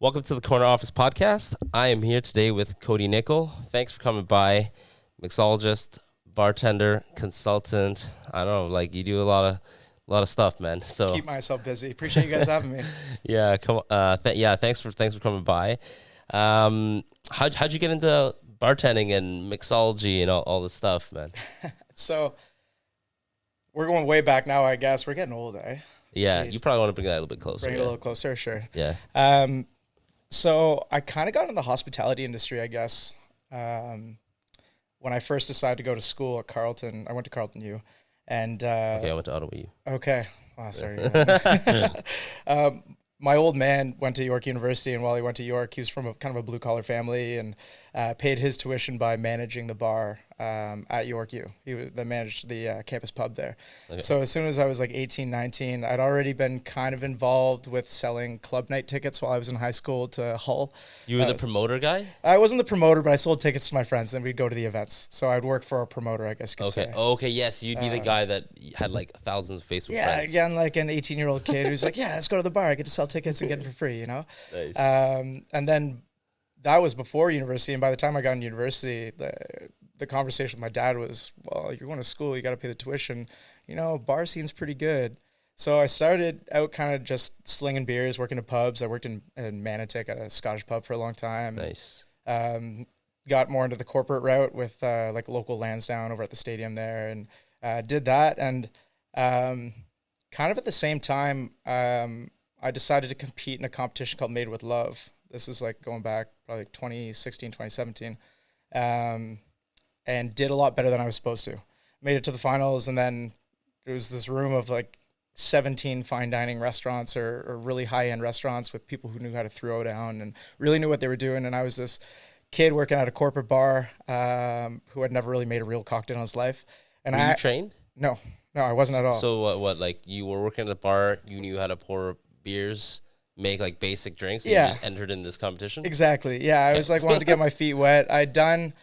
Welcome to the Corner Office Podcast. I am here today with Cody Nicoll. Thanks for coming by. Mixologist, bartender, consultant. I don't know, like you do a lot of stuff, man. So keep myself busy. Appreciate you guys having me. Yeah, thanks for coming by. How'd you get into bartending and mixology and all this stuff, man? So we're going way back now, I guess. We're getting old, eh? Yeah, Jeez. You probably want to bring that a little bit closer. Bring it a little closer, sure. Yeah. So I kind of got into the hospitality industry, I guess. When I first decided to go to school at Carleton, I went to Carleton U, and okay, I went to Ottawa U. Okay, wow, sorry. My old man went to York University, and while he went to York, he was from a kind of a blue collar family, and paid his tuition by managing the bar at York U. He managed the campus pub there. Okay. So as soon as I was like 18, 19, I'd already been kind of involved with selling club night tickets while I was in high school to Hull. You were the promoter guy? I wasn't the promoter, but I sold tickets to my friends, then we'd go to the events. So I'd work for a promoter, I guess you could say. Okay, yes, you'd be the guy that had like thousands of Facebook friends. Yeah, again, like an 18-year-old kid who's like, yeah, let's go to the bar. I get to sell tickets and get them for free, you know? Nice. And then that was before university, and by the time I got in university, the conversation with my dad was, well, you're going to school, you got to pay the tuition. You know, bar scene's pretty good. So I started out kind of just slinging beers, working in pubs. I worked in Manotick at a Scottish pub for a long time. Nice. Got more into the corporate route with like local Lansdowne over at the stadium there, and did that. And kind of at the same time, I decided to compete in a competition called Made with Love. This is like going back probably like 2016, 2017. And did a lot better than I was supposed to. Made it to the finals, and then it was this room of like 17 fine dining restaurants or really high-end restaurants with people who knew how to throw down and really knew what they were doing. And I was this kid working at a corporate bar who had never really made a real cocktail in his life. And Were you trained? No, I wasn't at all. So what, like you were working at the bar, you knew how to pour beers, make like basic drinks, and yeah. You just entered in this competition? Exactly, yeah. I was like wanted to get my feet wet. I'd done...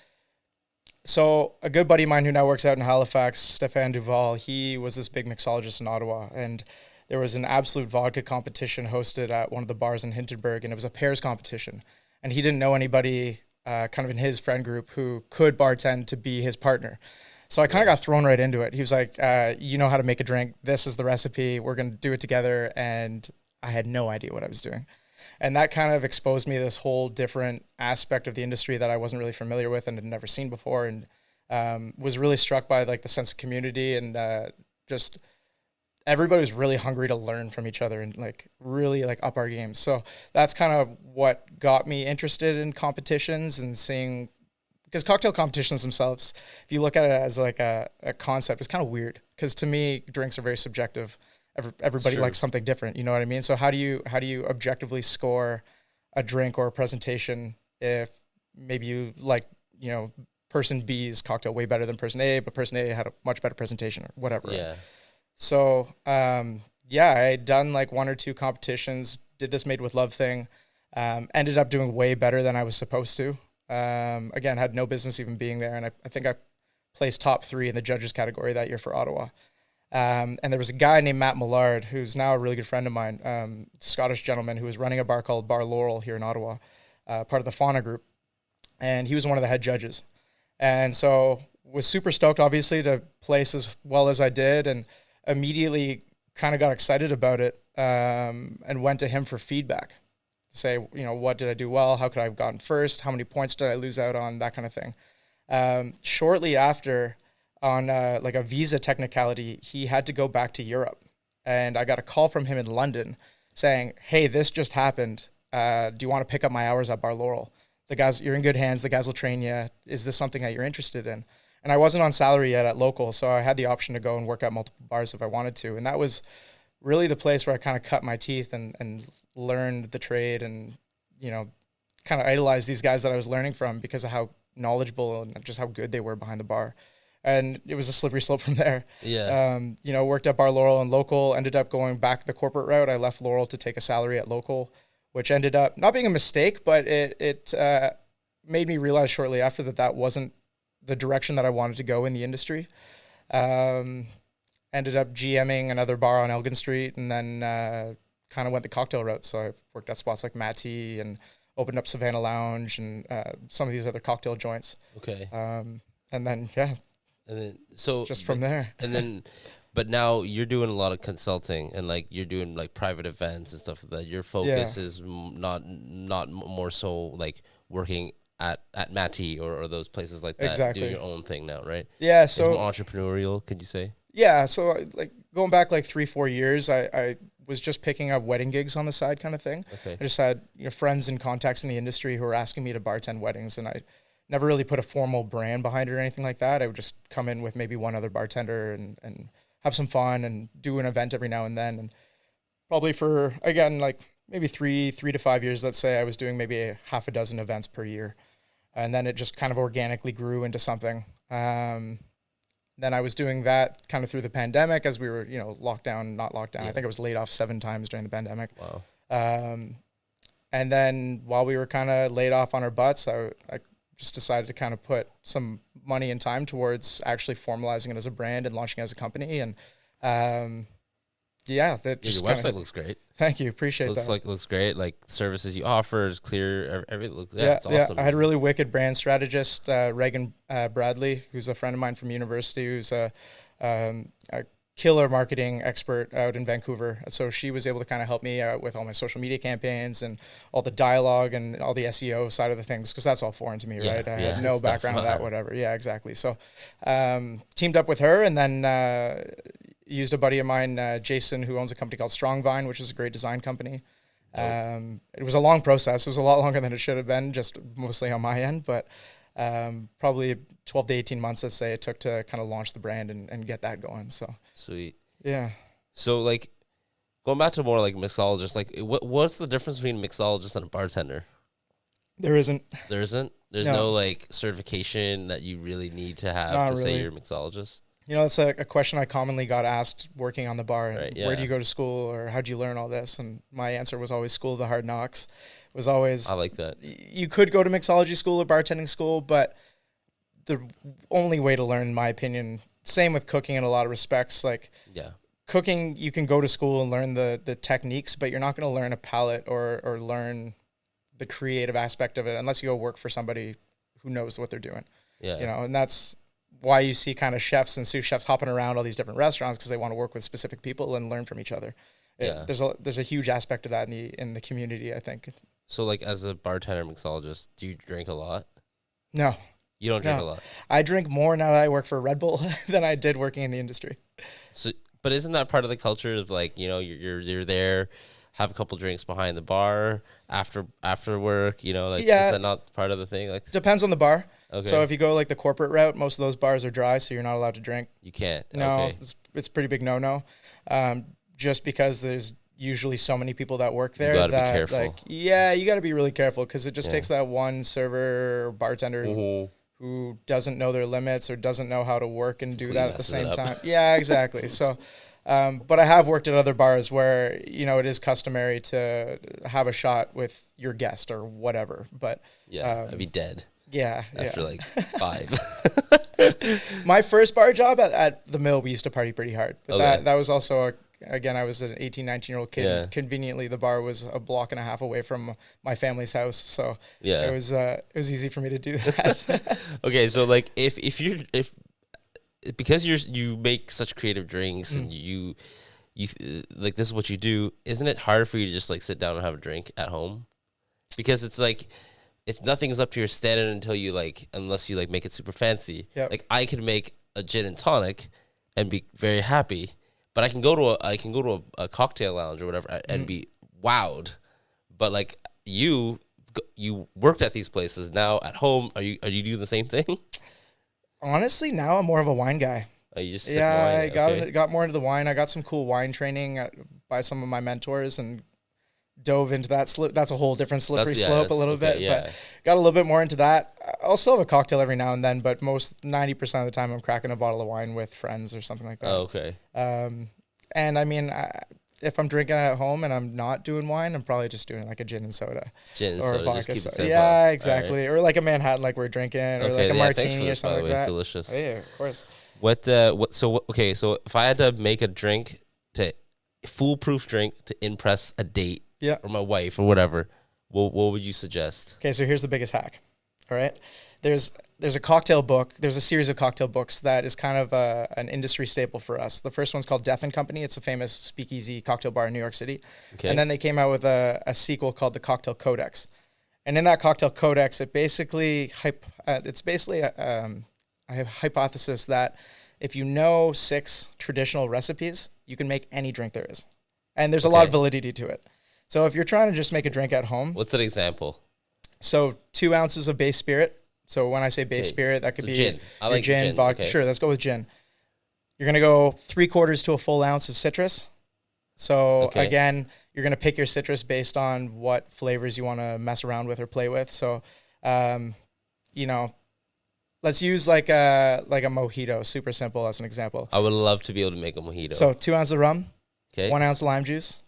So a good buddy of mine who now works out in Halifax, Stéphane Duval, he was this big mixologist in Ottawa, and there was an absolute vodka competition hosted at one of the bars in Hintonburg, and it was a pairs competition. And he didn't know anybody kind of in his friend group who could bartend to be his partner. So I kind of got thrown right into it. He was like, you know how to make a drink. This is the recipe. We're going to do it together. And I had no idea what I was doing. And that kind of exposed me to this whole different aspect of the industry that I wasn't really familiar with and had never seen before, and was really struck by like the sense of community and just everybody was really hungry to learn from each other and like really like up our games. So that's kind of what got me interested in competitions and seeing, because cocktail competitions themselves, if you look at it as like a concept, it's kind of weird because to me, drinks are very subjective. Everybody likes something different, you know what I mean? So how do you objectively score a drink or a presentation if maybe you like, you know, person B's cocktail way better than person A, but person A had a much better presentation or whatever. Yeah. So, I had done like one or two competitions, did this Made with Love thing, ended up doing way better than I was supposed to. Again, had no business even being there. And I think I placed top 3 in the judges category that year for Ottawa. And there was a guy named Matt Millard, who's now a really good friend of mine, Scottish gentleman who was running a bar called Bar Laurel here in Ottawa, part of the Fauna Group. And he was one of the head judges. And so was super stoked, obviously, to place as well as I did, and immediately kind of got excited about it and went to him for feedback. Say, you know, what did I do well? How could I have gotten first? How many points did I lose out on? That kind of thing. Shortly after, on like a visa technicality, he had to go back to Europe. And I got a call from him in London saying, hey, this just happened. Do you want to pick up my hours at Bar Laurel? The guys, you're in good hands. The guys will train you. Is this something that you're interested in? And I wasn't on salary yet at local, so I had the option to go and work at multiple bars if I wanted to. And that was really the place where I kind of cut my teeth and learned the trade and, you know, kind of idolized these guys that I was learning from because of how knowledgeable and just how good they were behind the bar. And it was a slippery slope from there. Yeah. You know, worked at Bar Laurel and local, ended up going back the corporate route. I left Laurel to take a salary at local, which ended up not being a mistake, but it made me realize shortly after that wasn't the direction that I wanted to go in the industry. Ended up GMing another bar on Elgin Street, and then kind of went the cocktail route. So I worked at spots like Matty and opened up Savannah Lounge and some of these other cocktail joints. Okay. And then, And then, so just from there. And then, but now you're doing a lot of consulting and like you're doing like private events and stuff like that. Your focus is not more so like working at Matty or those places like that. Exactly. Doing your own thing now, right? Yeah. So it's more entrepreneurial, could you say? Yeah. So like going back like 3-4 years, I was just picking up wedding gigs on the side kind of thing. Okay. I just had friends and contacts in the industry who were asking me to bartend weddings, and I never really put a formal brand behind it or anything like that. I would just come in with maybe one other bartender and have some fun and do an event every now and then. And probably for, again, like maybe 3 to 5 years, let's say, I was doing maybe a half a dozen events per year. And then it just kind of organically grew into something. Then I was doing that kind of through the pandemic as we were, locked down, not locked down. Yeah. I think I was laid off 7 times during the pandemic. Wow. And then while we were kind of laid off on our butts, I just decided to kind of put some money and time towards actually formalizing it as a brand and launching it as a company. And your website looks great. Thank you, appreciate looks that. Looks great. Like services you offer is clear. Everything looks it's awesome. I had a really wicked brand strategist, Reagan Bradley, who's a friend of mine from university, who's a killer marketing expert out in Vancouver. So she was able to kind of help me out with all my social media campaigns and all the dialogue and all the SEO side of the things, because that's all foreign to me, right? I had no background in that, whatever. Yeah, exactly. So teamed up with her, and then used a buddy of mine, Jason, who owns a company called Strongvine, which is a great design company. It was a long process. It was a lot longer than it should have been, just mostly on my end, but probably 12 to 18 months, let's say, it took to kind of launch the brand and get that going. So sweet. Yeah. So like going back to more like mixologist, like what's the difference between a mixologist and a bartender? There isn't. There isn't? There's no like certification that you really need to have to say you're a mixologist? It's a question I commonly got asked working on the bar. Right, yeah. Where do you go to school, or how'd you learn all this? And my answer was always School of the Hard Knocks. It was always, I like that. You could go to mixology school or bartending school, but the only way to learn, in my opinion, same with cooking in a lot of respects. Like cooking, you can go to school and learn the techniques, but you're not going to learn a palate or learn the creative aspect of it unless you go work for somebody who knows what they're doing. Yeah. And that's why you see kind of chefs and sous chefs hopping around all these different restaurants, because they want to work with specific people and learn from each other. There's a huge aspect of that in the community, I think. So like as a bartender mixologist, do you drink a lot? No. You don't drink a lot? I drink more now that I work for Red Bull than I did working in the industry. So, but isn't that part of the culture of like, you're there, have a couple drinks behind the bar after work, is that not part of the thing? Like depends on the bar. Okay. So if you go like the corporate route, most of those bars are dry, so you're not allowed to drink. You can't. No, okay. It's pretty big no. Just because there's usually so many people that work there. You gotta be careful. You gotta be really careful, because it just takes that one server or bartender who doesn't know their limits or doesn't know how to work and do that at the same time. Yeah, exactly. So, but I have worked at other bars where, it is customary to have a shot with your guest or whatever. But I'd be dead. Yeah. After like 5. My first bar job at the Mill, we used to party pretty hard. But that was also I was an 18, 19-year-old kid. Yeah. Conveniently, the bar was a block and a half away from my family's house, so it was easy for me to do that. Okay, so like if because you make such creative drinks and you like this is what you do, isn't it hard for you to just like sit down and have a drink at home? Because it's like nothing's up to your standard unless you like make it super fancy. Yep. Like I could make a gin and tonic and be very happy. But I can go to a cocktail lounge or whatever and be wowed. But like you worked at these places. Now at home, are you doing the same thing? Honestly, now I'm more of a wine guy. Oh, you just wine? I got more into the wine. I got some cool wine training by some of my mentors and dove into that slip. That's a whole different slippery slope a little bit, but got a little bit more into that. I'll still have a cocktail every now and then, but 90% of the time I'm cracking a bottle of wine with friends or something like that. Oh, okay. And I mean, if I'm drinking at home and I'm not doing wine, I'm probably just doing like a gin and soda. Or a vodka just soda. Yeah, exactly. Right. Or like a Manhattan like we're drinking, or like a martini or something like that. Delicious. Yeah, of course. So if I had to make a drink to foolproof drink to impress a date Yeah. or my wife or whatever, what would you suggest? Okay, so here's the biggest hack. All right. There's a cocktail book. There's a series of cocktail books that is kind of an industry staple for us. The first one's called Death and Company. It's a famous speakeasy cocktail bar in New York City. Okay. And then they came out with a sequel called the Cocktail Codex. And in that Cocktail Codex, it's basically a hypothesis that if you know 6 traditional recipes, you can make any drink there is. And there's a lot of validity to it. So if you're trying to just make a drink at home. What's an example? So 2 ounces of base spirit. So when I say base spirit, that could be gin. I like gin, vodka. Okay. Sure, let's go with gin. You're going to go 3/4 to a full ounce of citrus. So again, you're going to pick your citrus based on what flavors you want to mess around with or play with. So, let's use like a mojito, super simple as an example. I would love to be able to make a mojito. So 2 ounces of rum, okay, 1 ounce lime juice,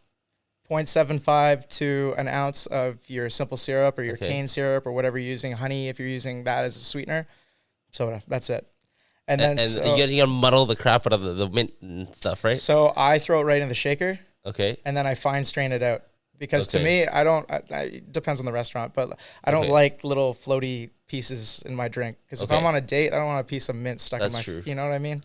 0.75 to an ounce of your simple syrup or your cane syrup or whatever you're using, honey if you're using that as a sweetener, soda. That's it. And then you gotta muddle the crap out of the mint and stuff, right? So I throw it right in the shaker. Okay. And then I fine strain it out. Because to me, it depends on the restaurant, but I don't like little floaty pieces in my drink. Because if I'm on a date, I don't want a piece of mint stuck in my, you know what I mean?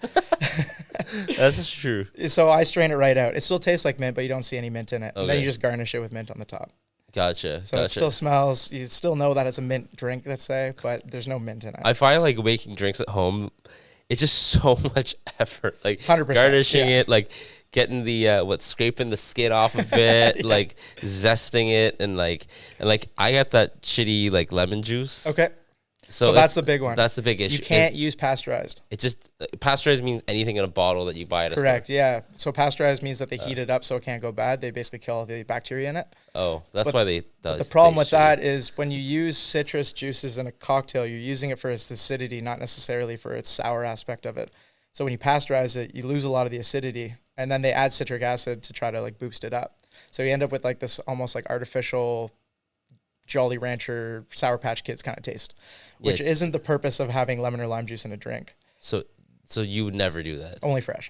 That's true. So I strain it right out. It still tastes like mint, but you don't see any mint in it. And then you just garnish it with mint on the top. Gotcha. So it still smells, you still know that it's a mint drink, let's say, but there's no mint in it. I find like making drinks at home, it's just so much effort. Like 100%, garnishing it, like getting the scraping the skin off of it, like zesting it, and like I got that shitty like lemon juice. Okay. So that's the big one. That's the big issue. You can't use pasteurized. It just pasteurized means anything in a bottle that you buy at a store. Correct. Yeah. So pasteurized means that they heat it up so it can't go bad. They basically kill all the bacteria in it. Oh, that's why they. The problem with that is when you use citrus juices in a cocktail, you're using it for its acidity, not necessarily for its sour aspect of it. So when you pasteurize it, you lose a lot of the acidity, and then they add citric acid to try to like boost it up. So you end up with like this almost like artificial Jolly Rancher Sour Patch Kids kind of taste, which isn't the purpose of having lemon or lime juice in a drink. So you would never do that. Only fresh.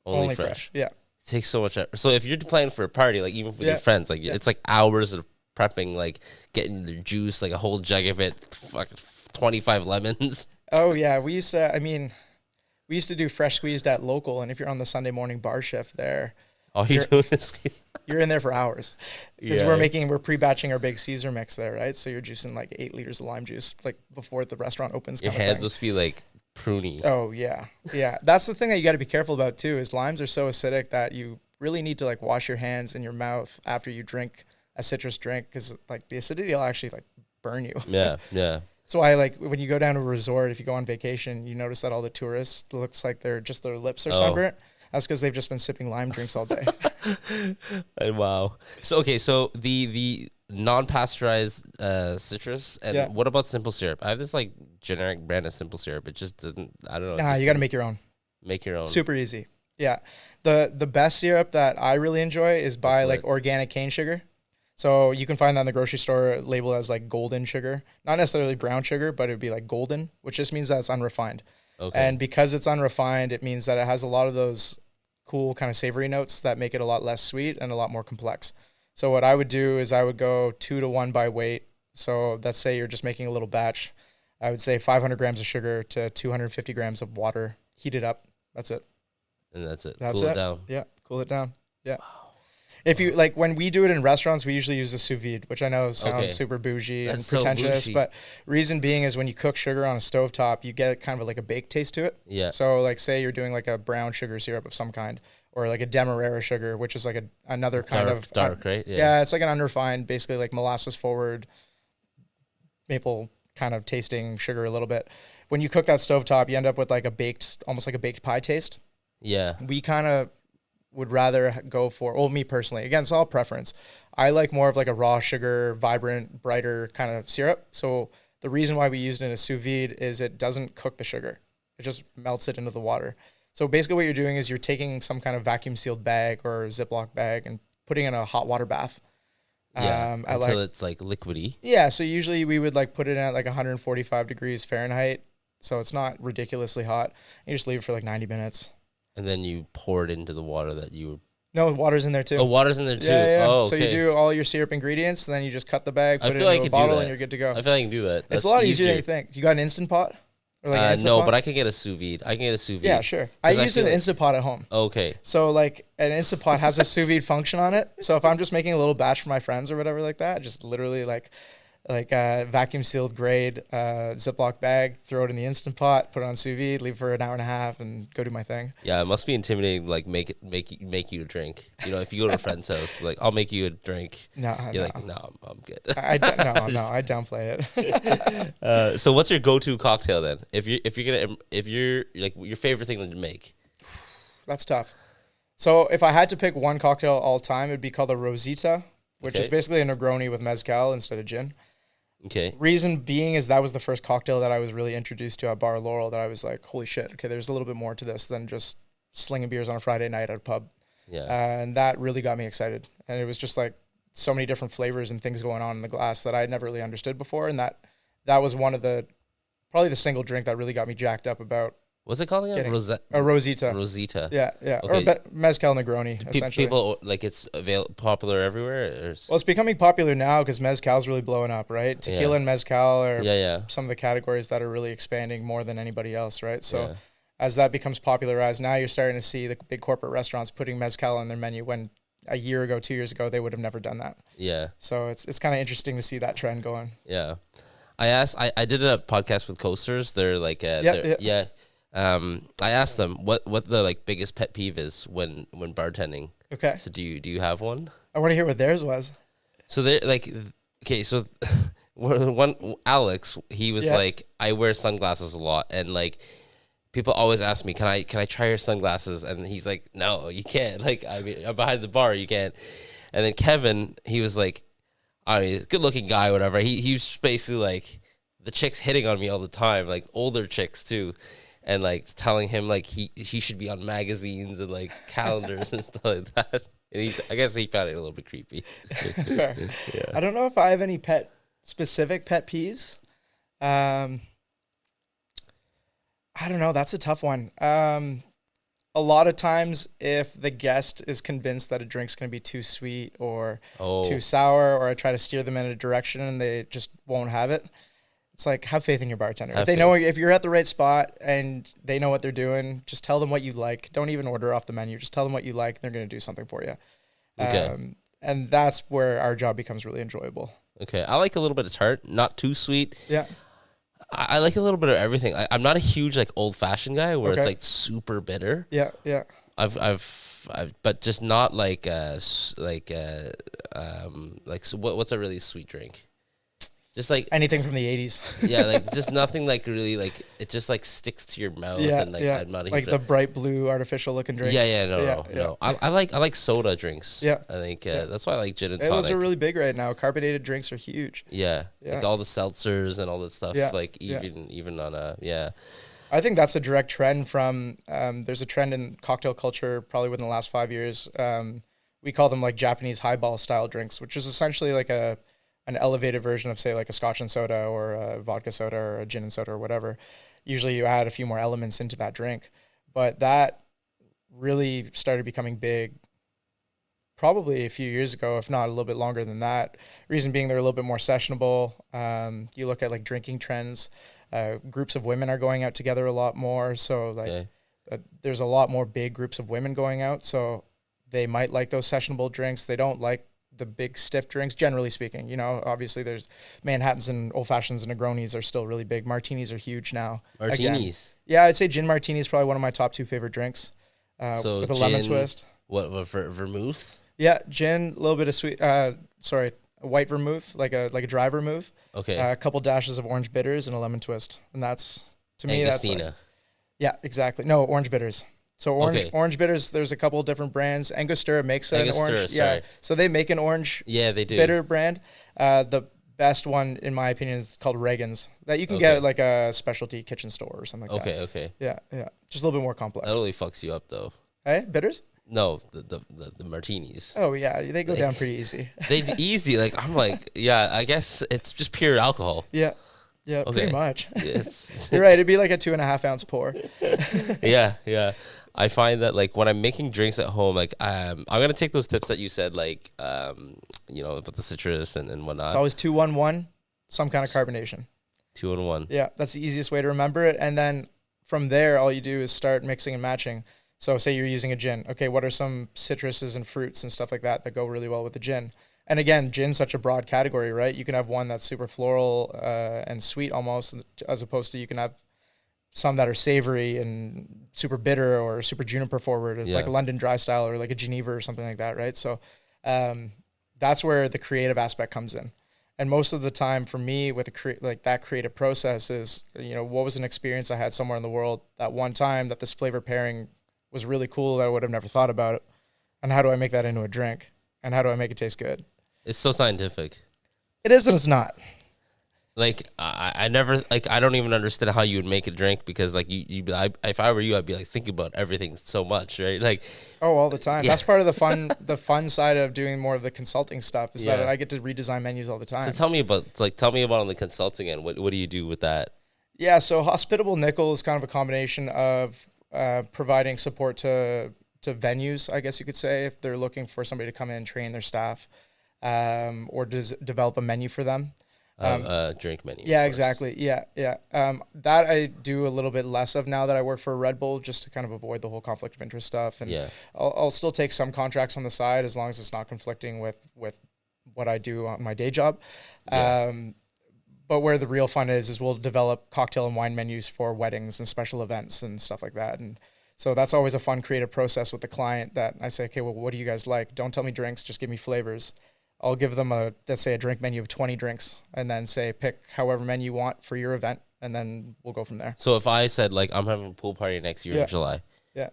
Only fresh. Yeah. It takes so much effort. So if you're planning for a party, like even with your friends, like it's like hours of prepping, like getting the juice, like a whole jug of it, fucking 25 lemons. Oh yeah, we used to do fresh squeezed at local, and if you're on the Sunday morning bar shift there, all you're doing is you're in there for hours because we're pre-batching our big Caesar mix there, right? So you're juicing like 8 liters of lime juice like before the restaurant opens. Your hands must be like pruny. Oh yeah, yeah. That's the thing that you got to be careful about too. Is limes are so acidic that you really need to like wash your hands and your mouth after you drink a citrus drink because like the acidity will actually like burn you. Yeah, yeah. So I like when you go down to a resort, if you go on vacation, you notice that all the tourists looks like their lips are sunburnt. That's because they've just been sipping lime drinks all day. Wow. So the non-pasteurized citrus, and what about simple syrup? I have this like generic brand of simple syrup. It just doesn't. I don't know. Nah, you got to make your own. Make your own. Super easy. Yeah. The best syrup that I really enjoy is by like organic cane sugar. So you can find that in the grocery store labeled as like golden sugar, not necessarily brown sugar, but it would be like golden, which just means that it's unrefined. Okay. And because it's unrefined, it means that it has a lot of those cool kind of savory notes that make it a lot less sweet and a lot more complex. So what I would do is I would go 2 to 1 by weight. So let's say you're just making a little batch. I would say 500 grams of sugar to 250 grams of water. Heat it up. That's it. And that's it. That's cool it. It down. Yeah. Cool it down. Yeah. Wow. If you like, when we do it in restaurants, we usually use a sous vide, which I know sounds super bougie and pretentious, but reason being is when you cook sugar on a stovetop, you get kind of like a baked taste to it. Yeah. So like, say you're doing like a brown sugar syrup of some kind, or like a demerara sugar, which is like another kind of dark, right? Yeah, it's like an unrefined, basically like molasses forward, maple kind of tasting sugar a little bit. When you cook that stovetop, you end up with like almost like a baked pie taste. Yeah. We kind of would rather go for, well, me personally, again, it's all preference. I like more of like a raw sugar, vibrant, brighter kind of syrup. So the reason why we used it in a sous vide is it doesn't cook the sugar. It just melts it into the water. So basically what you're doing is you're taking some kind of vacuum sealed bag or Ziploc bag and putting it in a hot water bath. Until it's like liquidy. Yeah. So usually we would like put it at like 145 degrees Fahrenheit. So it's not ridiculously hot. You just leave it for like 90 minutes. And then you pour it into the water that you No, water's in there too. Oh, water's in there too. Yeah. Oh, So okay. you do all your syrup ingredients, and then you just cut the bag, I put it feel like I into a could do bottle, that. and you're good to go. I feel like I can do that. It's That's a lot easier than you think. You got an Instant Pot? Or like an Instant no, Pot? but I can get a sous vide. I can get a sous vide. Yeah, sure. I use an Instant Pot at home. Okay. So like an Instant Pot has a sous vide function on it. So if I'm just making a little batch for my friends or whatever like that, just literally like vacuum sealed grade Ziploc bag, throw it in the Instant Pot, put it on sous vide, leave for an hour and a half, and go do my thing. Yeah, it must be intimidating. Like make you a drink. You know, if you go to a friend's house, like I'll make you a drink. You're like, no, I'm good. I downplay it. So what's your go-to cocktail then? If you're like your favorite thing to make? That's tough. So if I had to pick one cocktail all time, it'd be called a Rosita, which is basically a Negroni with mezcal instead of gin. Okay. Reason being is that was the first cocktail that I was really introduced to at Bar Laurel that I was like, holy shit, okay, there's a little bit more to this than just slinging beers on a Friday night at a pub. Yeah. And that really got me excited. And it was just like so many different flavors and things going on in the glass that I had never really understood before. And that was one of probably the single drink that really got me jacked up about. What's it called again? A Rosita. Rosita. Yeah. Okay. Or mezcal Negroni, essentially. People, like, it's popular everywhere? Well, it's becoming popular now because mezcal's really blowing up, right? Tequila and mezcal are some of the categories that are really expanding more than anybody else, right? So as that becomes popularized, now you're starting to see the big corporate restaurants putting mezcal on their menu when a year ago, 2 years ago, they would have never done that. Yeah. So it's kind of interesting to see that trend going. Yeah. I did a podcast with Coasters. They're like, I asked them what the like biggest pet peeve is when bartending. Okay. So do you have one? I want to hear what theirs was. So they're like, okay, so one Alex, he was like, I wear sunglasses a lot, and like people always ask me, can I try your sunglasses? And he's like, no, you can't. Like, I mean, I'm behind the bar, you can't. And then Kevin, he was like, I don't know, he's a good looking guy, whatever. He was basically like the chicks hitting on me all the time, like older chicks too. And like telling him like he should be on magazines and like calendars and stuff like that. And I guess he found it a little bit creepy. Fair. Yeah. I don't know if I have any specific pet peeves. I don't know. That's a tough one. A lot of times if the guest is convinced that a drink's going to be too sweet or too sour, or I try to steer them in a direction and they just won't have it, it's like, have faith in your bartender. If you're at the right spot and they know what they're doing, just tell them what you like. Don't even order off the menu. Just tell them what you like. And they're going to do something for you. Okay. And that's where our job becomes really enjoyable. Okay. I like a little bit of tart, not too sweet. Yeah. I like a little bit of everything. I'm not a huge like old fashioned guy where it's like super bitter. Yeah. Yeah. I've but just not like so what's a really sweet drink? Just like anything from the 80s. Yeah, like just nothing like really like it just like sticks to your mouth. Yeah, and like I'm not like the bright blue artificial looking drinks. No. I like soda drinks. Yeah, I think that's why I like gin and tonic. Those are really big right now. Carbonated drinks are huge. Yeah, like all the seltzers and all that stuff. Yeah. Like even on I think that's a direct trend from. There's a trend in cocktail culture probably within the last 5 years. We call them like Japanese highball style drinks, which is essentially like an elevated version of, say, like a scotch and soda or a vodka soda or a gin and soda or whatever. Usually you add a few more elements into that drink. But that really started becoming big probably a few years ago, if not a little bit longer than that. Reason being they're a little bit more sessionable. You look at like drinking trends. Groups of women are going out together a lot more. So like there's a lot more big groups of women going out. So they might like those sessionable drinks. They don't like the big stiff drinks, generally speaking. You know, obviously there's Manhattans and old fashions and Negronis are still really big. Martinis are huge now. Martinis? Again, yeah, I'd say gin martini is probably one of my top 2 favorite drinks. So with a lemon twist. What vermouth? Yeah, gin, a little bit of sweet, a white vermouth, like a dry vermouth. Okay. A couple dashes of orange bitters and a lemon twist. And that's, to me, Angostura. That's yeah, exactly. No, orange bitters. So orange bitters, there's a couple of different brands. Angostura makes an orange. Sorry. Yeah. So they make an orange they do. bitter brand. The best one, in my opinion, is called Reagan's. That you can get at like a specialty kitchen store or something like that. Okay. Yeah. Just a little bit more complex. That really fucks you up though. Hey, bitters? No, the martinis. Oh yeah, they go down pretty easy. Easy. Like I'm like, I guess it's just pure alcohol. Yeah. Yeah, pretty much. You're right. It'd be like a 2.5 ounce pour. Yeah. I find that like when I'm making drinks at home, like I'm gonna take those tips that you said, like about the citrus and whatnot. It's always 2-1-1, some kind of carbonation. 2-1. Yeah, that's the easiest way to remember it. And then from there, all you do is start mixing and matching. So say you're using a gin. Okay, what are some citruses and fruits and stuff like that go really well with the gin? And again, gin's such a broad category, right? You can have one that's super floral and sweet almost, as opposed to you can have some that are savory and super bitter or super juniper forward, like a London dry style or like a Geneva or something like that, right? So that's where the creative aspect comes in. And most of the time for me with that creative process is, what was an experience I had somewhere in the world that one time that this flavor pairing was really cool that I would have never thought about it. And how do I make that into a drink? And how do I make it taste good? It's so scientific. It is and it's not. Like I never, like, I don't even understand how you would make a drink, because like if I were you, I'd be like thinking about everything so much, right? Like, all the time. Yeah. That's part of the fun side of doing more of the consulting stuff is that I get to redesign menus all the time. So tell me about on the consulting end. What do you do with that? Yeah, so Hospitable Nicoll is kind of a combination of providing support to venues, I guess you could say, if they're looking for somebody to come in and train their staff, or develop a menu for them. Drink menu. Yeah, exactly. Yeah. That I do a little bit less of now that I work for Red Bull, just to kind of avoid the whole conflict of interest stuff. And I'll still take some contracts on the side as long as it's not conflicting with what I do on my day job. Yeah. But where the real fun is we'll develop cocktail and wine menus for weddings and special events and stuff like that. And so that's always a fun creative process with the client that I say, okay, well, what do you guys like? Don't tell me drinks, just give me flavors. I'll give them let's say a drink menu of 20 drinks, and then say, pick however menu you want for your event, and then we'll go from there. So if I said, like, I'm having a pool party next year in July. Yeah.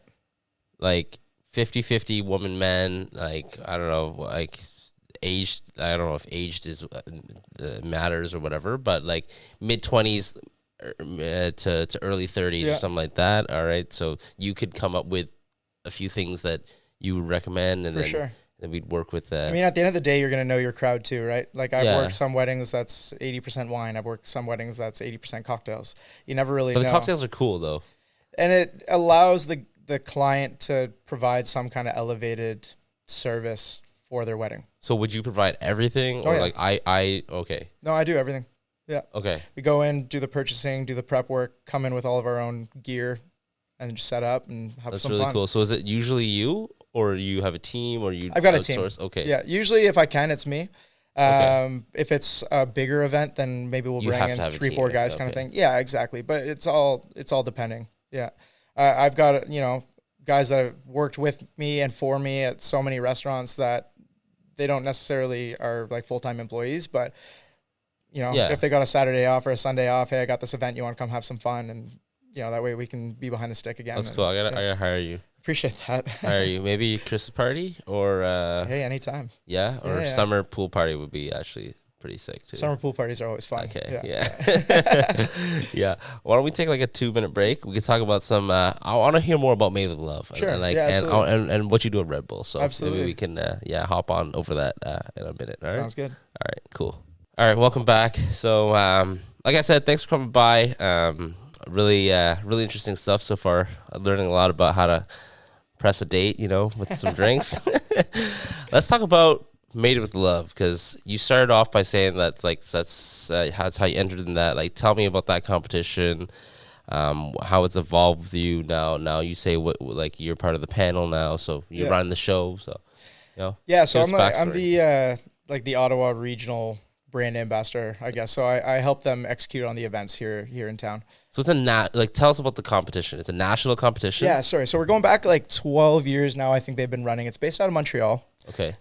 Like 50-50 woman, men, like, I don't know, like aged, I don't know if aged is matters or whatever, but like mid-20s to early 30s or something like that. All right. So you could come up with a few things that you would recommend, and then we'd work with that. I mean, at the end of the day, you're going to know your crowd too, right? Like I've worked some weddings that's 80% wine. I've worked some weddings that's 80% cocktails. You never really know. The cocktails are cool though. And it allows the client to provide some kind of elevated service for their wedding. So would you provide everything? Like okay. No, I do everything. Yeah. Okay. We go in, do the purchasing, do the prep work, come in with all of our own gear, and just set up and have some fun. That's really cool. So is it usually you? Or you have a team, or you? I've got outsource? A team. Okay. Yeah. Usually, if I can, it's me. If it's a bigger event, then maybe we'll bring in 3-4 guys, kind of thing. Yeah, exactly. But it's all depending. Yeah. I've got guys that have worked with me and for me at so many restaurants that they don't necessarily are like full-time employees, but if they got a Saturday off or a Sunday off, hey, I got this event, you want to come have some fun, and that way we can be behind the stick again. That's cool. I gotta hire you. Appreciate that. Hire you. Maybe Christmas party or hey, anytime. Yeah, or summer pool party would be actually pretty sick too. Summer pool parties are always fun. Okay. Yeah. Why don't we take like a 2-minute break? We can talk about some. I want to hear more about Made with Love. Sure. And what you do at Red Bull. So absolutely, maybe we can hop on over that in a minute. All right. Sounds good. All right. Cool. All right. Welcome back. So like I said, thanks for coming by. Really interesting stuff so far. I'm learning a lot about how to press a date, with some drinks. Let's talk about Made with Love, because you started off by saying that that's how you entered in that. Like, tell me about that competition, how it's evolved with you now. Now you say like you're part of the panel now, so you run the show. So, Yeah, so I'm the Ottawa regional brand ambassador, I guess. So I help them execute on the events here in town. So it's tell us about the competition. It's a national competition. Yeah, sorry. So we're going back like 12 years now. I think they've been running. It's based out of Montreal. Okay.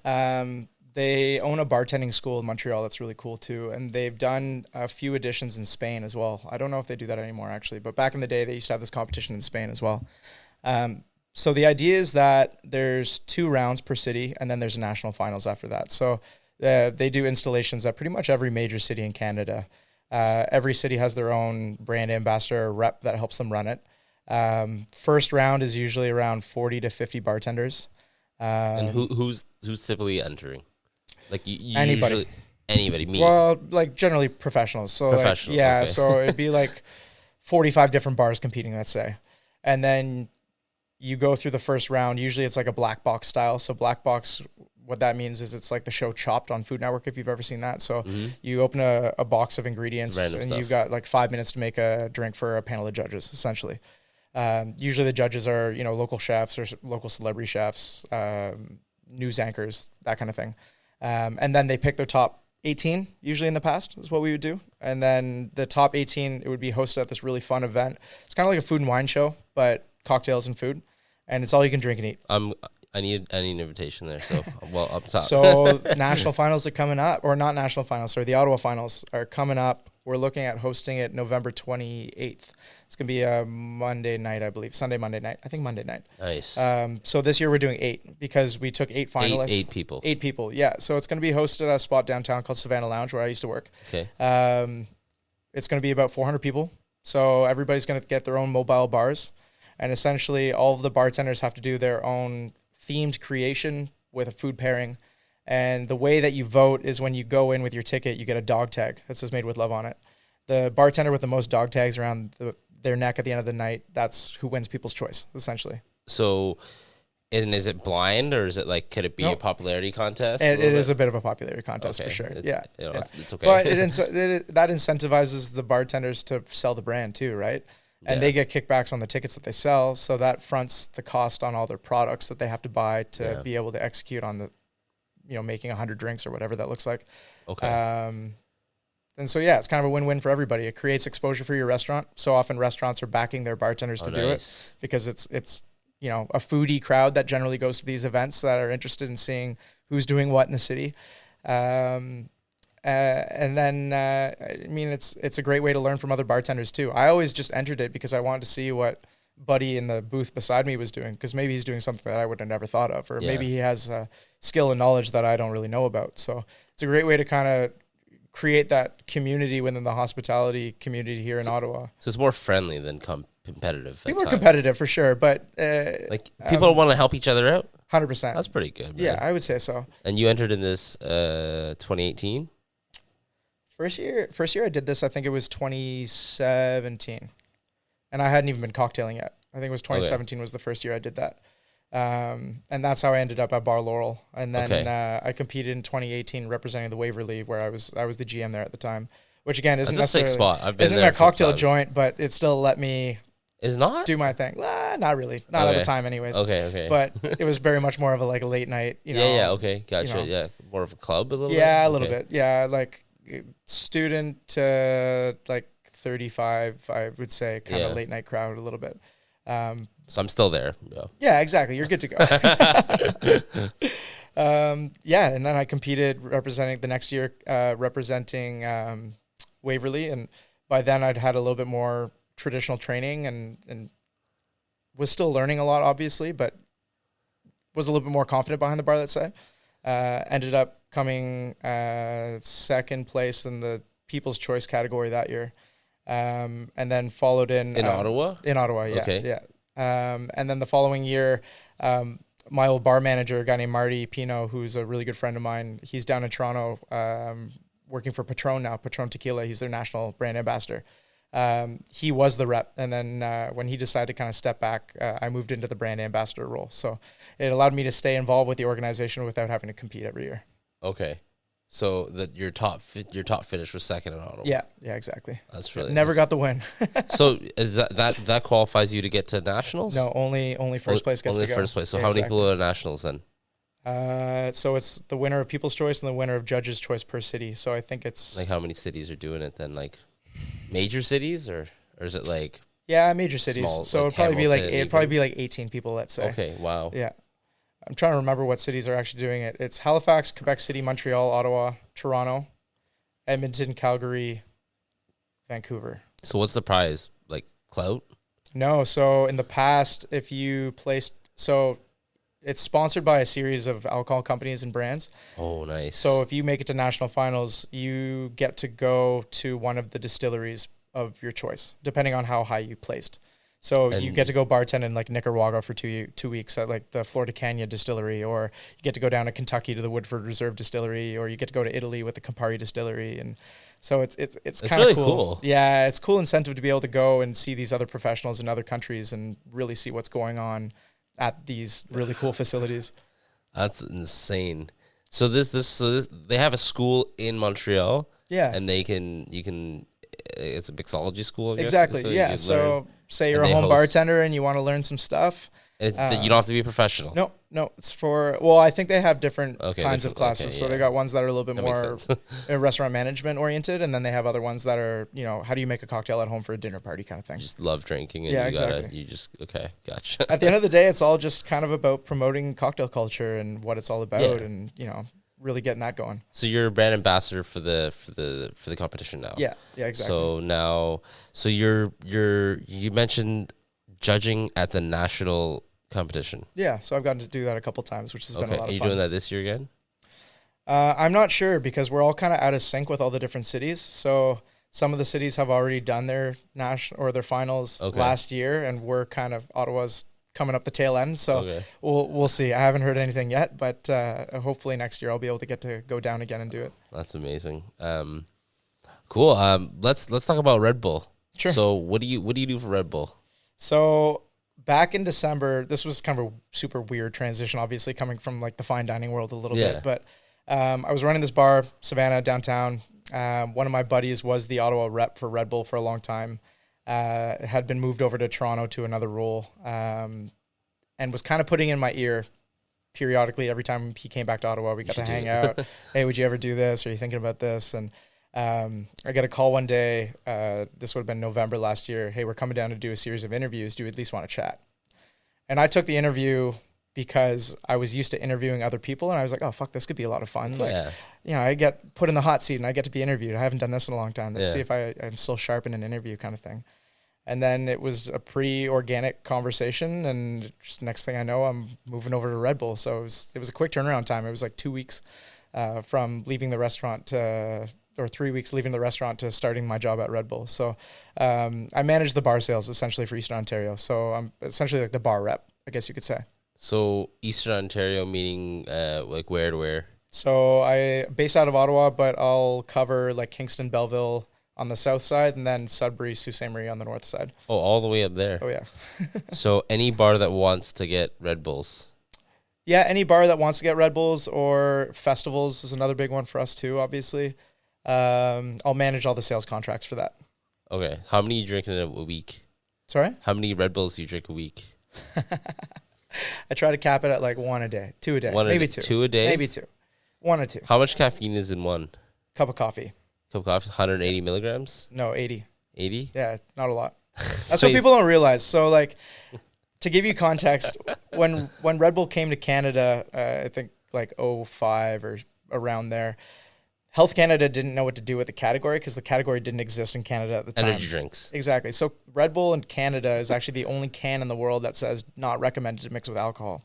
They own a bartending school in Montreal. That's really cool too. And they've done a few editions in Spain as well. I don't know if they do that anymore actually, but back in the day they used to have this competition in Spain as well. So the idea is that there's 2 rounds per city, and then there's a national finals after that. So they do installations at pretty much every major city in Canada. Every city has their own brand ambassador or rep that helps them run it. First round is usually around 40 to 50 bartenders. And who's typically entering? Like anybody. Anybody, me. Well, like generally professionals. So professional. Okay. So it'd be like 45 different bars competing, let's say. And then you go through the first round. Usually it's like a black box style. So black box, what that means is it's like the show Chopped on Food Network, if you've ever seen that. So you open a box of ingredients Random and stuff. you've got like 5 minutes to make a drink for a panel of judges, essentially. Usually the judges are, local chefs or local celebrity chefs, news anchors, that kind of thing. And then they pick their top 18, usually in the past is what we would do. And then the top 18, it would be hosted at this really fun event. It's kind of like a food and wine show, but cocktails and food. And it's all you can drink and eat. I need an invitation there. So, well, up top. So national finals are coming up, or not national finals, sorry, the Ottawa finals are coming up. We're looking at hosting it November 28th. It's going to be a Monday night, I believe. Monday night. Nice. So this year we're doing 8 because we took 8 finalists. 8 people. 8 people, yeah. So it's going to be hosted at a spot downtown called Savannah Lounge where I used to work. Okay. It's going to be about 400 people. So everybody's going to get their own mobile bars. And essentially all of the bartenders have to do their own themed creation with a food pairing. And the way that you vote is when you go in with your ticket, you get a dog tag that says Made with Love on it. The bartender with the most dog tags around their neck at the end of the night, that's who wins People's Choice, essentially. So, and is it blind or is it like, could it be a popularity contest? It is a bit of a popularity contest for sure. It's okay. But that incentivizes the bartenders to sell the brand too, right? And they get kickbacks on the tickets that they sell. So that fronts the cost on all their products that they have to buy to be able to execute on the, making 100 drinks or whatever that looks like. Okay. And so, it's kind of a win-win for everybody. It creates exposure for your restaurant. So often restaurants are backing their bartenders to do it because it's a foodie crowd that generally goes to these events that are interested in seeing who's doing what in the city. And then, it's a great way to learn from other bartenders too. I always just entered it because I wanted to see what buddy in the booth beside me was doing, because maybe he's doing something that I would have never thought of, or maybe he has skill and knowledge that I don't really know about. So it's a great way to kind of create that community within the hospitality community here in Ottawa. So it's more friendly than competitive. People are competitive for sure, but people want to help each other out. 100%. That's pretty good, man. Yeah, I would say so. And you entered in this 2018? First year I did this, I think it was 2017. And I hadn't even been cocktailing yet. I think it was 2017 was the first year I did that. And that's how I ended up at Bar Laurel. And then I competed in 2018 representing the Waverly, where I was the GM there at the time, which again isn't necessarily a sick spot. I've been isn't there a cocktail joint, but it still let me do my thing. Not really. Not at the time anyways. Okay. But it was very much more of a late night, Yeah, okay. Gotcha. More of a club a little bit? Yeah, a little bit. Yeah, like student to like 35, I would say, kind of late night crowd a little bit. So I'm still there. Yeah, exactly. You're good to go. And then I competed representing the next year, representing Waverly. And by then I'd had a little bit more traditional training and was still learning a lot, obviously, but was a little bit more confident behind the bar, let's say. Ended up coming second place in the People's Choice category that year. And then followed in Ottawa? In Ottawa, yeah. Okay. Yeah. And then the following year, my old bar manager, a guy named Marty Pino, who's a really good friend of mine, he's down in Toronto working for Patron now, Patron Tequila. He's their national brand ambassador. He was the rep. And then when he decided to kind of step back, I moved into the brand ambassador role. So it allowed me to stay involved with the organization without having to compete every year. Okay. So that your top finish was second in Ottawa. Yeah, exactly. That's really never got the win. So is that qualifies you to get to nationals? No, only first place gets to go. Only first place. So how many people are nationals then? So it's the winner of People's Choice and the winner of Judges' Choice per city. So I think it's like, how many cities are doing it then? Like major cities or is it like major cities? Small, so like it'd probably be like 18 people, let's say. Okay, wow. Yeah. I'm trying to remember what cities are actually doing it. It's Halifax, Quebec City, Montreal, Ottawa, Toronto, Edmonton, Calgary, Vancouver. So what's the prize? Like clout? No. So in the past, if you placed, so it's sponsored by a series of alcohol companies and brands. Oh, nice. So if you make it to national finals, you get to go to one of the distilleries of your choice, depending on how high you placed. So you get to go bartend in like Nicaragua for 2 weeks at like the Flor de Cagna distillery, or you get to go down to Kentucky to the Woodford Reserve distillery, or you get to go to Italy with the Campari distillery. And so it's kind of really cool. Yeah, it's cool incentive to be able to go and see these other professionals in other countries and really see what's going on at these really cool facilities. That's insane. So they have a school in Montreal. Yeah. And it's a mixology school, I guess. Exactly. So yeah. So say you're a home bartender and you want to learn some stuff. You don't have to be a professional. No, it's I think they have different kinds of classes. Okay, so they got ones that are a little bit more restaurant management oriented, and then they have other ones that are, how do you make a cocktail at home for a dinner party kind of thing. You just love drinking. And okay, gotcha. At the end of the day, it's all just kind of about promoting cocktail culture and what it's all about, and, really getting that going. So you're a brand ambassador for the competition now. Yeah, exactly. So you mentioned judging at the national competition. Yeah, so I've gotten to do that a couple times, which has been a lot of fun. Are you doing that this year again? I'm not sure because we're all kind of out of sync with all the different cities. So some of the cities have already done their national or their finals last year, and we're kind of Ottawa's coming up the tail end. So we'll see. I haven't heard anything yet, but hopefully next year I'll be able to get to go down again and do it. That's amazing. Cool. Let's talk about Red Bull. Sure. So what do you do for Red Bull? So back in December, this was kind of a super weird transition, obviously coming from like the fine dining world a little bit, but I was running this bar, Savannah, downtown. One of my buddies was the Ottawa rep for Red Bull for a long time. Had been moved over to Toronto to another role, and was kind of putting in my ear periodically every time he came back to Ottawa. We got to hang out. Hey, would you ever do this? Are you thinking about this? And I got a call one day. This would have been November last year. Hey, we're coming down to do a series of interviews. Do you at least want to chat? And I took the interview because I was used to interviewing other people, and I was like, oh, fuck, this could be a lot of fun. Like, I get put in the hot seat and I get to be interviewed. I haven't done this in a long time. Let's see if I'm still sharp in an interview kind of thing. And then it was a pretty organic conversation, and just next thing I know, I'm moving over to Red Bull. So it was a quick turnaround time. It was like 2 weeks from leaving the restaurant or 3 weeks leaving the restaurant to starting my job at Red Bull. So I manage the bar sales essentially for Eastern Ontario. So I'm essentially like the bar rep, I guess you could say. So Eastern Ontario meaning like where to where? So I based out of Ottawa, but I'll cover like Kingston, Belleville on the south side, and then Sudbury, Sault Ste. Marie on the north side. Oh, all the way up there. Oh, yeah. So any bar that wants to get Red Bulls? Yeah, any bar that wants to get Red Bulls, or festivals is another big one for us too, obviously. I'll manage all the sales contracts for that. Okay. How many are you drinking in a week? Sorry? How many Red Bulls do you drink a week? I try to cap it at like 1 a day, 2 a day, maybe 2. 2 a day? Maybe 2. 1 or 2. How much caffeine is in one? Cup of coffee. Cup of coffee, 180 milligrams? No, 80. 80? Yeah, not a lot. That's what people don't realize. So, like, to give you context, when Red Bull came to Canada, I think like 05 or around there, Health Canada didn't know what to do with the category because the category didn't exist in Canada at the time. Energy drinks. Exactly. So Red Bull in Canada is actually the only can in the world that says not recommended to mix with alcohol.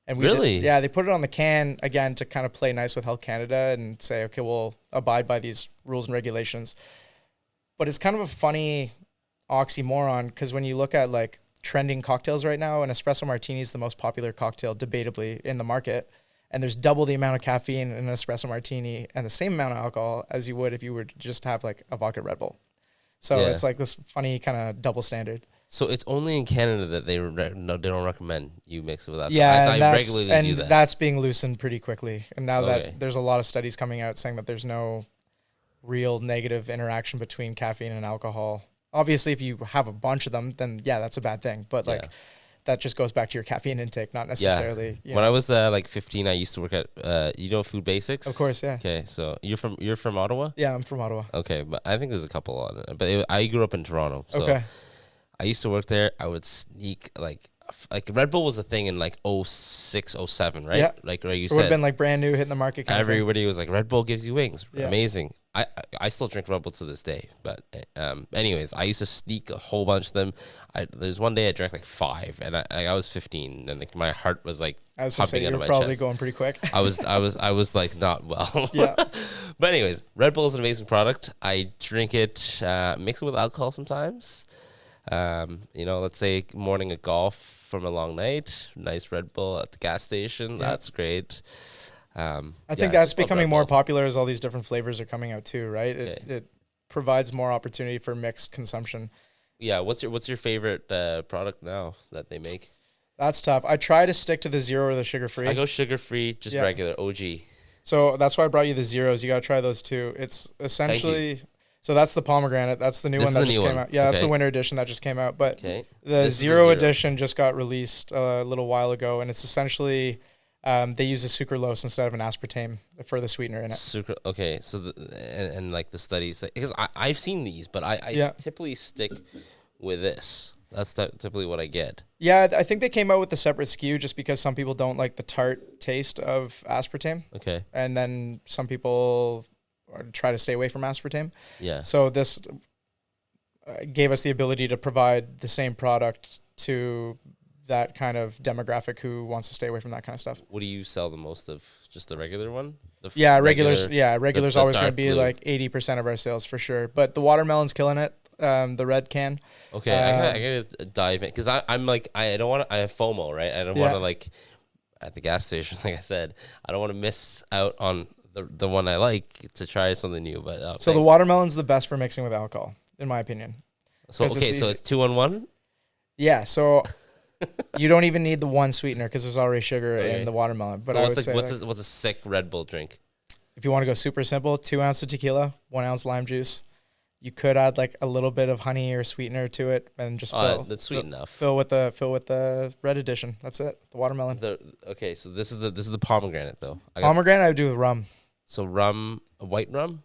And really? They put it on the can, again, to kind of play nice with Health Canada and say, okay, we'll abide by these rules and regulations. But it's kind of a funny oxymoron because when you look at like trending cocktails right now, an espresso martini is the most popular cocktail debatably in the market. And there's double the amount of caffeine in an espresso martini and the same amount of alcohol as you would if you were to just have like a vodka Red Bull. So it's like this funny kind of double standard. So it's only in Canada that they don't recommend you mix it with alcohol. Yeah, I regularly do that. That's being loosened pretty quickly. And now that there's a lot of studies coming out saying that there's no real negative interaction between caffeine and alcohol. Obviously, if you have a bunch of them, then that's a bad thing. But that just goes back to your caffeine intake, not necessarily. When I was like 15, I used to work at Food Basics. Of course, yeah. Okay, so you're from Ottawa? Yeah, I'm from Ottawa. Okay, but I think there's a couple on it. But I grew up in Toronto, so okay. I used to work there. I would sneak like Red Bull was a thing in like 06, 07, right? Yeah. Like you it said, would have been like brand new, hitting the market. Everybody was like, Red Bull gives you wings. Yeah. Amazing. I still drink Red Bull to this day. But anyways, I used to sneak a whole bunch of them. There's one day I drank like 5, and I was 15, and like my heart was like pumping out of my chest. Probably going pretty quick. I was like not well. Yeah. But anyways, Red Bull is an amazing product. I drink it, mix it with alcohol sometimes. Let's say morning at golf from a long night, nice Red Bull at the gas station. Yeah. That's great. I think that's becoming more popular as all these different flavors are coming out too, right? It provides more opportunity for mixed consumption. Yeah. What's your favorite product now that they make? That's tough. I try to stick to the zero or the sugar-free. I go sugar-free, just regular, OG. So that's why I brought you the zeros. You got to try those too. It's essentially, so that's the pomegranate. That's the new one that just came out. Yeah, that's the winter edition that just came out. But the zero edition just got released a little while ago, and it's essentially they use a sucralose instead of an aspartame for the sweetener in it. So and like the studies, because I've seen these, but I typically stick with this. That's typically what I get. Yeah, I think they came out with a separate SKU just because some people don't like the tart taste of aspartame. Okay. And then some people try to stay away from aspartame. Yeah. So this gave us the ability to provide the same product to that kind of demographic who wants to stay away from that kind of stuff. What do you sell the most of? Just the regular one? Regular's always going to be blue. Like 80% of our sales for sure. But the watermelon's killing it. The red can. Okay, I gotta dive in because I'm like I don't want to. I have FOMO, right? I don't want to like at the gas station, like I said. I don't want to miss out on the one I like to try something new. But so the watermelon's the best for mixing with alcohol, in my opinion. So okay, so it's 2-on-1. Yeah, so you don't even need the one sweetener because there's already sugar in the watermelon. But so what's a sick Red Bull drink? If you want to go super simple, 2 ounces of tequila, 1 ounce lime juice. You could add like a little bit of honey or sweetener to it, and just fill. That's sweet enough. Fill with the red edition. That's it. The watermelon. Okay, so this is the pomegranate though. Pomegranate I would do with rum. So rum, white rum.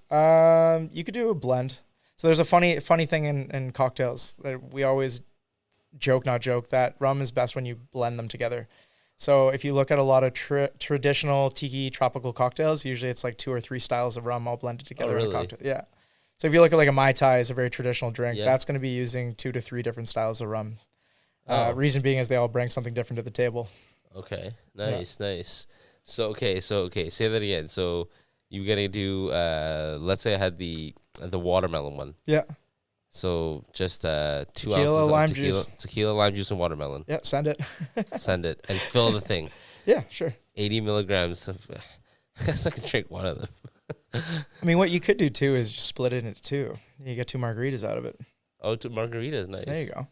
You could do a blend. So there's a funny thing in cocktails that we always not joke that rum is best when you blend them together. So if you look at a lot of traditional tiki tropical cocktails, usually it's like 2 or 3 styles of rum all blended together in a cocktail. Yeah. So if you look at like a Mai Tai is a very traditional drink, that's going to be using 2 to 3 different styles of rum. Reason being is they all bring something different to the table. Okay, nice. So okay, say that again. So you're gonna do let's say I had the watermelon one. Yeah. So just 2 ounces of tequila, lime juice, and watermelon. Yeah, send it. Send it and fill the thing. Yeah, sure. 80 milligrams of. I guess I can drink one of them. I mean, what you could do too is just split it into 2. You get 2 margaritas out of it. Oh, 2 margaritas, nice. There you go.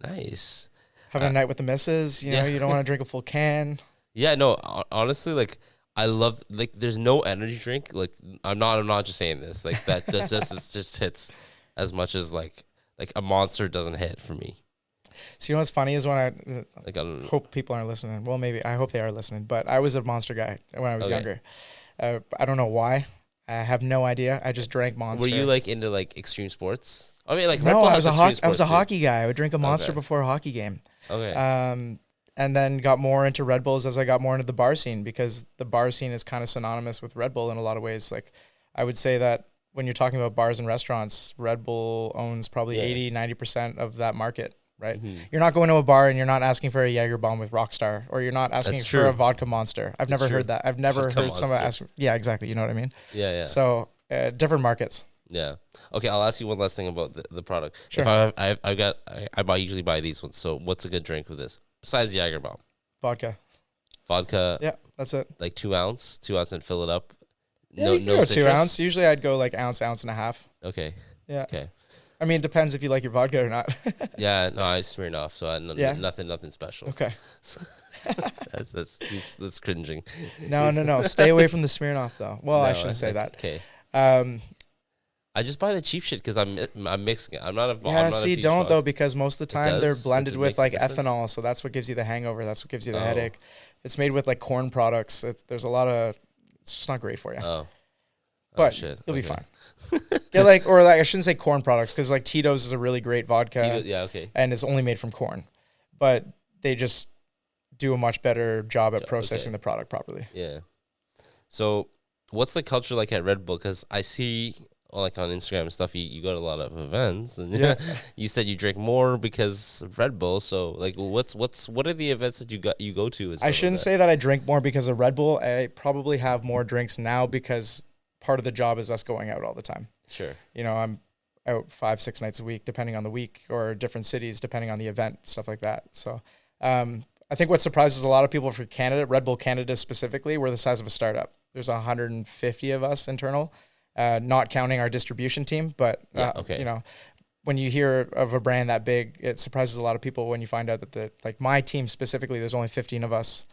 Nice. Having a night with the missus, you know, you don't want to drink a full can. Yeah, no, honestly, like I love like there's no energy drink. Like I'm not just saying this. Like that just hits as much as like a Monster doesn't hit for me. So you know what's funny is when I hope people aren't listening. Well, maybe I hope they are listening. But I was a Monster guy when I was younger. I don't know why. I have no idea. I just drank Monster. Were you like into like extreme sports? I mean, like no, I was a hockey guy. I would drink a Monster before a hockey game. Okay. And then got more into Red Bulls as I got more into the bar scene because the bar scene is kind of synonymous with Red Bull in a lot of ways. Like I would say that when you're talking about bars and restaurants, Red Bull owns probably 80-90% of that market. Right, You're not going to a bar and you're not asking for a Jaeger bomb with Rockstar, or you're not asking for a vodka Monster. I've never heard that. I've never heard someone ask. Yeah, exactly. You know what I mean? Yeah. So different markets. Yeah. Okay, I'll ask you one last thing about the product. Sure. If I usually buy these ones. So what's a good drink with this besides the Jaeger bomb? Vodka. Yeah, that's it. Like 2 ounce, and fill it up. Yeah, no 2 ounce. Usually I'd go like ounce and a half. Okay. Yeah. Okay. I mean, it depends if you like your vodka or not. Yeah, no, I Smirnoff, so nothing special. Okay. that's cringing. No. Stay away from the Smirnoff, though. Well, I shouldn't say that. Okay. I just buy the cheap shit because I'm mixing it. I'm not a. Yeah, don't though, because most of the time they're blended with like ethanol, so that's what gives you the hangover. That's what gives you the headache. It's made with like corn products. There's a lot of. It's just not great for you. But you'll be fine. Yeah, I shouldn't say corn products because like Tito's is a really great vodka. And it's only made from corn, but they just do a much better job at processing the product properly. Yeah. So, what's the culture like at Red Bull? Because I see like on Instagram and stuff, you go to a lot of events, and you said you drink more because of Red Bull. So, like, what are the events that you go to? I shouldn't say that I drink more because of Red Bull. I probably have more drinks now because part of the job is us going out all the time. Sure. You know, I'm out 5-6 nights a week, depending on the week, or different cities, depending on the event, stuff like that. So I think what surprises a lot of people for Canada, Red Bull Canada specifically, we're the size of a startup. There's 150 of us internal, not counting our distribution team. But, you know, when you hear of a brand that big, it surprises a lot of people when you find out that like my team specifically, there's only 15 of us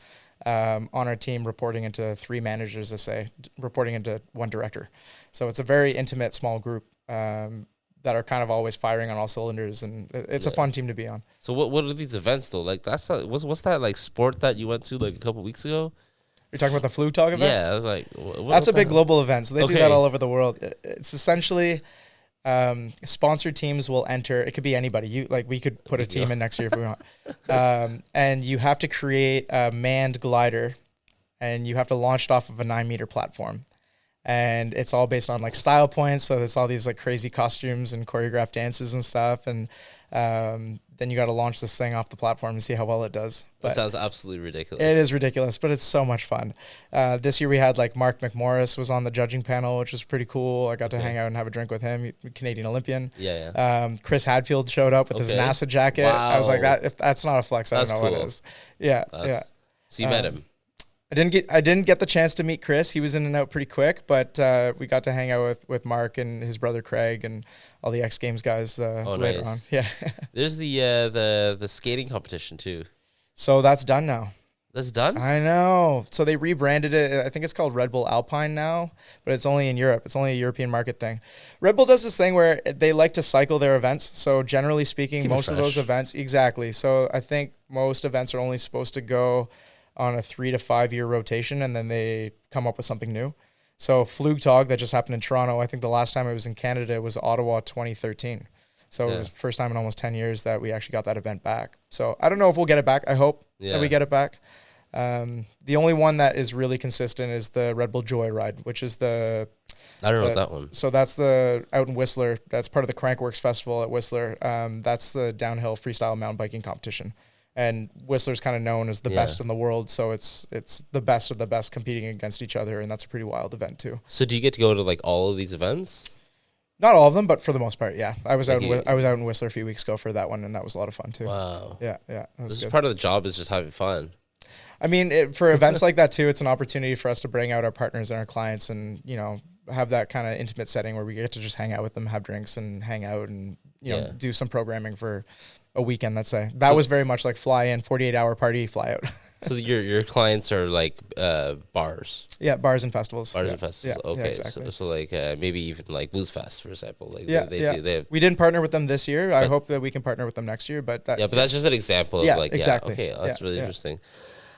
on our team, reporting into 3 managers, reporting into 1 director. So it's a very intimate, small group that are kind of always firing on all cylinders, and it's a fun team to be on. So what are these events though? Like what's that like sport that you went to like a couple weeks ago? You're talking about the Flug Talk event? Yeah, I was like, that's a big global event. So they do that all over the world. It's essentially sponsored teams will enter. It could be anybody. We could put a team in next year if we want. And you have to create a manned glider, and you have to launch it off of a 9-meter platform. And it's all based on like style points. So there's all these like crazy costumes and choreographed dances and stuff. And then you got to launch this thing off the platform and see how well it does. But that sounds absolutely ridiculous. It is ridiculous, but it's so much fun. This year we had like Mark McMorris was on the judging panel, which was pretty cool. I got to hang out and have a drink with him, Canadian Olympian. Chris Hadfield showed up with his NASA jacket. Wow. I was like, if that's not a flex, I don't know what it is. Yeah. So you met him. I didn't get the chance to meet Chris. He was in and out pretty quick, but we got to hang out with Mark and his brother Craig and all the X Games guys later on. Yeah. There's the skating competition too. So that's done now. That's done? I know. So they rebranded it. I think it's called Red Bull Alpine now, but it's only in Europe. It's only a European market thing. Red Bull does this thing where they like to cycle their events. So generally speaking, most of those events, exactly. So I think most events are only supposed to go on a 3 to 5 year rotation, and then they come up with something new. So Flug Talk that just happened in Toronto, I think the last time it was in Canada was Ottawa 2013. So it was the first time in almost 10 years that we actually got that event back. So I don't know if we'll get it back. I hope that we get it back. The only one that is really consistent is the Red Bull Joyride, which is I don't know that one. So that's out in Whistler. That's part of the Crankworks Festival at Whistler. That's the downhill freestyle mountain biking competition. And Whistler's kind of known as the best in the world, so it's the best of the best competing against each other, and that's a pretty wild event too. So do you get to go to like all of these events? Not all of them, but for the most part, yeah. I was out in Whistler a few weeks ago for that one, and that was a lot of fun too. Wow. Yeah. This is part of the job, is just having fun. I mean, for events like that too, it's an opportunity for us to bring out our partners and our clients, and have that kind of intimate setting where we get to just hang out with them, have drinks, and hang out, and do some programming for a weekend, let's say. That was very much like fly in, 48-hour party, fly out. So your clients are like bars? Yeah, bars and festivals. Bars and festivals, okay. Yeah, exactly. So like maybe even like Blues Fest, for example. Like we didn't partner with them this year. I hope that we can partner with them next year. But that's just an example of exactly. Okay, that's really interesting.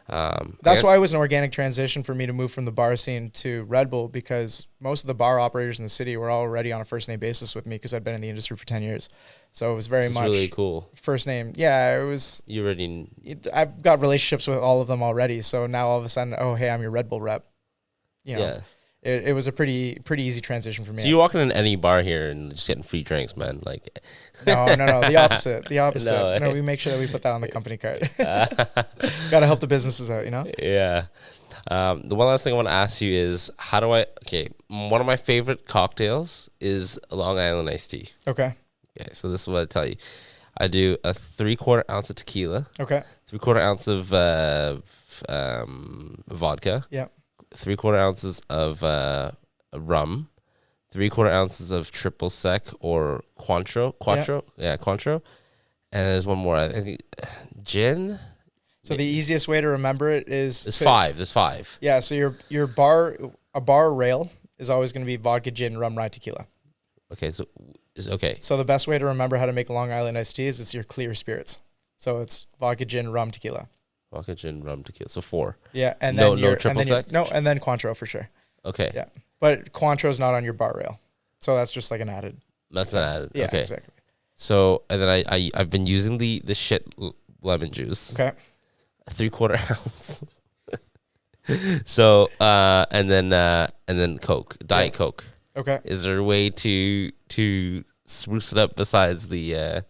That's why it was an organic transition for me to move from the bar scene to Red Bull, because most of the bar operators in the city were already on a first name basis with me because I'd been in the industry for 10 years. So it was very much really cool. First name. Yeah, it was. I've got relationships with all of them already. So now all of a sudden, oh, hey, I'm your Red Bull rep. It was a pretty easy transition for me. So you're walking in any bar here and just getting free drinks, man? Like, no, the opposite. No, we make sure that we put that on the company card. Got to help the businesses out, Yeah. The one last thing I want to ask you is, one of my favorite cocktails is Long Island iced tea. Okay. Okay, so this is what I tell you. I do a 3/4 ounce of tequila. Okay. 3/4 ounce of vodka. Yeah. 3/4 ounces of rum, 3/4 ounces of triple sec or Cointreau. Yeah, Cointreau. And there's one more. I think gin. So the easiest way to remember it is There's five. Yeah. So your bar rail is always going to be vodka, gin, rum, rye, tequila. Okay. So the best way to remember how to make Long Island iced tea is it's your clear spirits. So it's vodka, gin, rum, tequila. Vodka, gin, rum, tequila. So 4. Yeah, and then no triple sec. And then Cointreau for sure. Okay. Yeah, but Cointreau's not on your bar rail, so that's just like an added. That's an added. Yeah, okay. Exactly. So and then I've been using the shit lemon juice. Okay. 3/4 ounce. So and then Coke, Diet Coke. Okay. Is there a way to spruce it up besides the?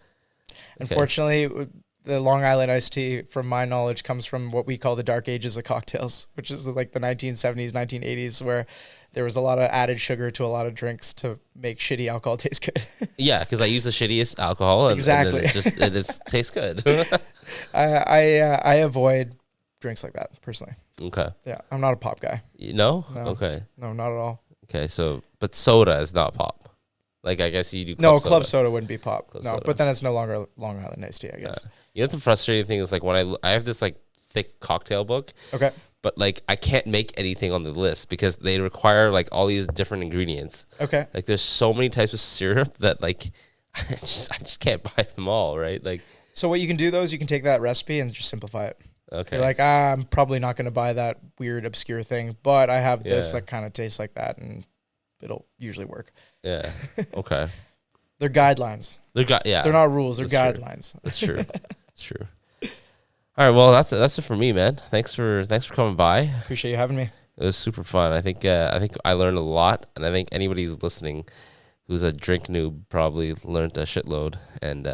Unfortunately, the Long Island iced tea, from my knowledge, comes from what we call the dark ages of cocktails, which is like the 1970s, 1980s, where there was a lot of added sugar to a lot of drinks to make shitty alcohol taste good. Yeah, because I use the shittiest alcohol, and exactly, and it tastes good. I avoid drinks like that personally. Okay. Yeah, I'm not a pop guy. No? No. Okay. No, not at all. Okay, but soda is not pop. Like, I guess you do Club soda wouldn't be pop. Soda. But then it's no longer Long Island iced tea, I guess. You know, the frustrating thing is, like, when I have this, like, thick cocktail book. Okay. But, like, I can't make anything on the list because they require, like, all these different ingredients. Okay. Like, there's so many types of syrup that, like, I just can't buy them all, right? Like, so what you can do, though, is you can take that recipe and just simplify it. okay. You're like, I'm probably not going to buy that weird, obscure thing, but I have this that kind of tastes like that, and it'll usually work. Yeah. Okay. They're guidelines. They're not rules. They're guidelines. That's true. That's true. All right. Well, that's it for me, man. Thanks for coming by. Appreciate you having me. It was super fun. I think I learned a lot, and I think anybody who's listening, who's a drink noob, probably learned a shitload and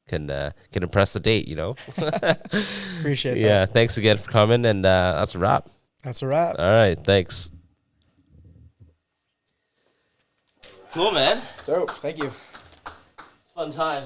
can impress the date. You know. Appreciate that. Yeah. Thanks again for coming, and that's a wrap. That's a wrap. All right. Thanks. Cool, man. Dope. Thank you. It's a fun time.